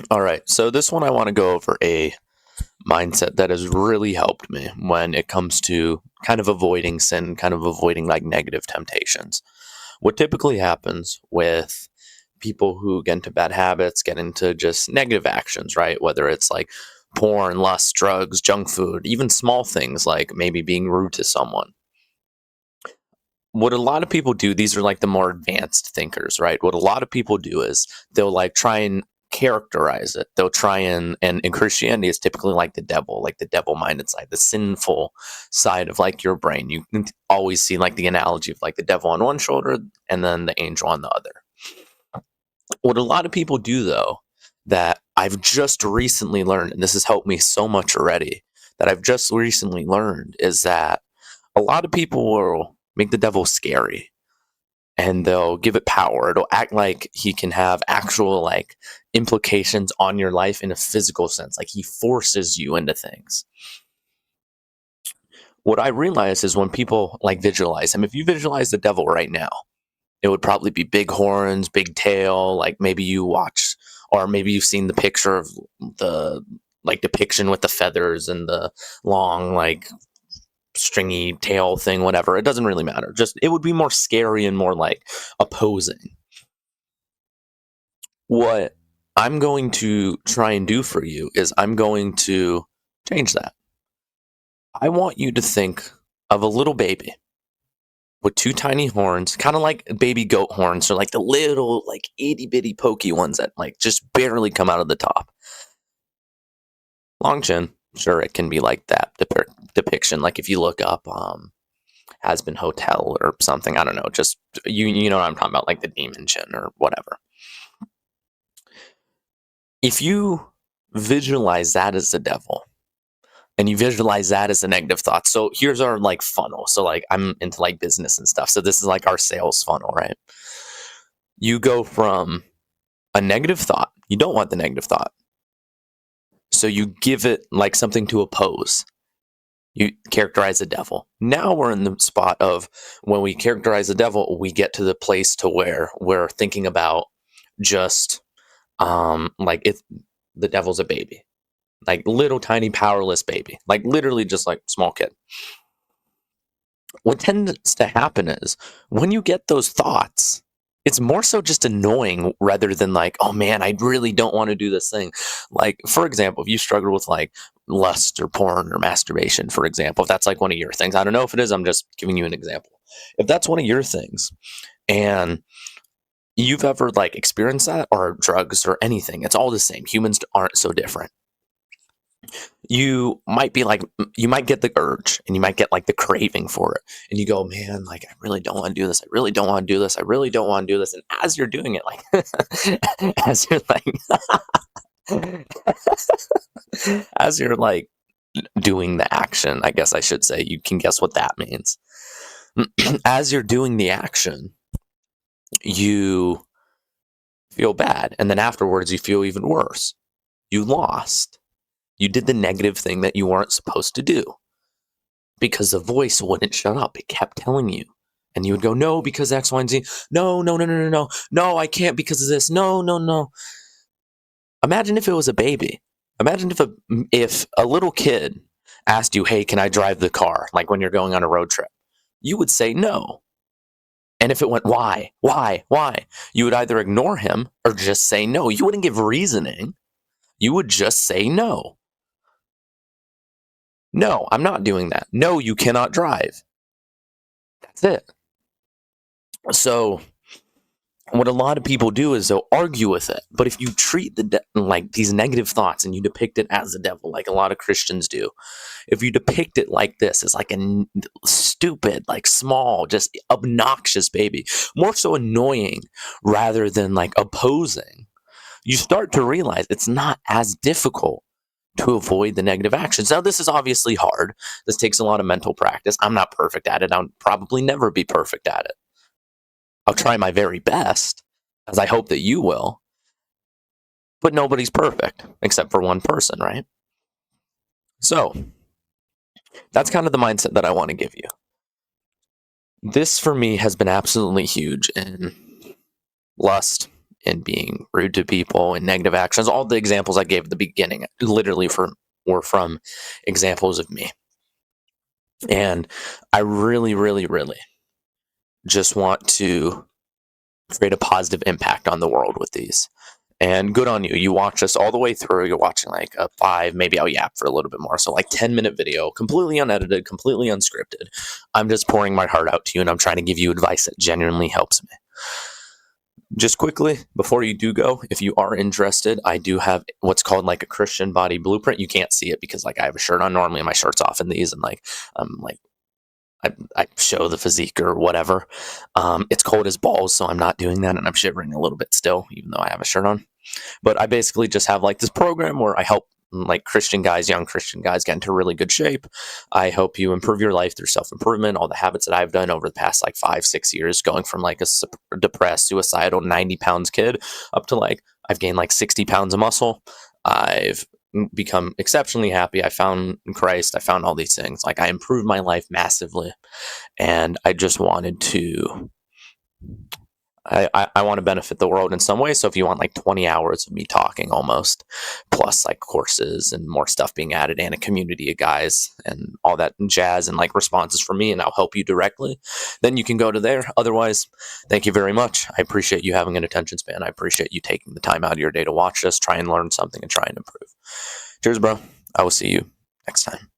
All right. So this one I want to go over a mindset that has really helped me when it comes to kind of avoiding sin, kind of avoiding like negative temptations. What typically happens with people who get into bad habits, get into just negative actions, right? Whether it's like porn, lust, drugs, junk food, even small things like maybe being rude to someone. What a lot of people do, these are like the more advanced thinkers, right? What a lot of people do is they'll like try and characterize it. They'll try and in Christianity is typically like the devil minded side, the sinful side of like your brain. You can always see like the analogy of like the devil on one shoulder and then the angel on the other. What a lot of people do though, that I've just recently learned, and this has helped me so much already, that I've just recently learned is that a lot of people will make the devil scary and they'll give it power. It'll act like he can have actual like implications on your life in a physical sense. Like he forces you into things. What I realize is when people like visualize him, if you visualize the devil right now, it would probably be big horns, big tail. Like maybe you watch, or maybe you've seen the picture of the like depiction with the feathers and the long like stringy tail thing, whatever. It doesn't really matter. Just it would be more scary and more like opposing. What I'm going to try and do for you is I'm going to change that. I want you to think of a little baby with two tiny horns, kind of like baby goat horns, so like the little, like itty bitty pokey ones that like just barely come out of the top. Long chin, sure, it can be like that depiction. Like if you look up Has Been Hotel or something, I don't know, just you know what I'm talking about, like the demon chin or whatever. If you visualize that as the devil, and you visualize that as a negative thought. So here's our like funnel. So like I'm into like business and stuff. So this is like our sales funnel, right? You go from a negative thought. You don't want the negative thought. So you give it like something to oppose. You characterize the devil. Now we're in the spot of when we characterize the devil, we get to the place to where we're thinking about just like if the devil's a baby. Like little tiny powerless baby. Like literally just like small kid. What tends to happen is when you get those thoughts, it's more so just annoying rather than like, oh man, I really don't want to do this thing. Like, for example, if you struggle with like lust or porn or masturbation, for example, if that's like one of your things, I don't know if it is, I'm just giving you an example. If that's one of your things and you've ever like experienced that or drugs or anything, it's all the same. Humans aren't so different. You might be like you might get the urge and you might get like the craving for it and you go, man, like I really don't want to do this, I really don't want to do this, I really don't want to do this. And as you're doing it, like as you're like as you're like doing the action, I guess I should say, you can guess what that means. As you're doing the action, you feel bad, and then afterwards you feel even worse. You lost. You did the negative thing that you weren't supposed to do because the voice wouldn't shut up. It kept telling you. And you would go, no, because X, Y, and Z. No, no, no, no, no, no. No, I can't because of this. No, no, no. Imagine if it was a baby. Imagine if a little kid asked you, hey, can I drive the car? Like when you're going on a road trip. You would say no. And if it went, why? Why? Why? You would either ignore him or just say no. You wouldn't give reasoning. You would just say no. No, I'm not doing that. No, you cannot drive. That's it. So what a lot of people do is they'll argue with it. But if you treat like these negative thoughts and you depict it as the devil, like a lot of Christians do, if you depict it like this, as like a stupid, like small, just obnoxious baby, more so annoying rather than like opposing, you start to realize it's not as difficult to avoid the negative actions. Now, this is obviously hard. This takes a lot of mental practice. I'm not perfect at it. I'll probably never be perfect at it. I'll try my very best, as I hope that you will, but nobody's perfect except for one person, right? So that's kind of the mindset that I want to give you. This for me has been absolutely huge in lust, in being rude to people and negative actions. All the examples I gave at the beginning literally were from examples of me. And I really, really, really just want to create a positive impact on the world with these. And good on you. You watch us all the way through. You're watching like a 5, maybe I'll yap for a little bit more. So like 10-minute video, completely unedited, completely unscripted. I'm just pouring my heart out to you and I'm trying to give you advice that genuinely helps me. Just quickly, before you do go, if you are interested, I do have what's called like a Christian body blueprint. You can't see it because like I have a shirt on normally and my shirt's off in these and like I show the physique or whatever. It's cold as balls, so I'm not doing that and I'm shivering a little bit still, even though I have a shirt on. But I basically just have like this program where I help like Christian guys, young Christian guys get into really good shape. I help you improve your life through self-improvement, all the habits that I've done over the past like 5-6 years, going from like a depressed, suicidal 90 pounds kid up to like I've gained like 60 pounds of muscle. I've become exceptionally happy. I found Christ. I found all these things. Like I improved my life massively. And I just wanted to I want to benefit the world in some way. So if you want like 20 hours of me talking almost, plus like courses and more stuff being added and a community of guys and all that jazz and like responses from me and I'll help you directly, then you can go to there. Otherwise, thank you very much. I appreciate you having an attention span. I appreciate you taking the time out of your day to watch this, try and learn something and try and improve. Cheers, bro. I will see you next time.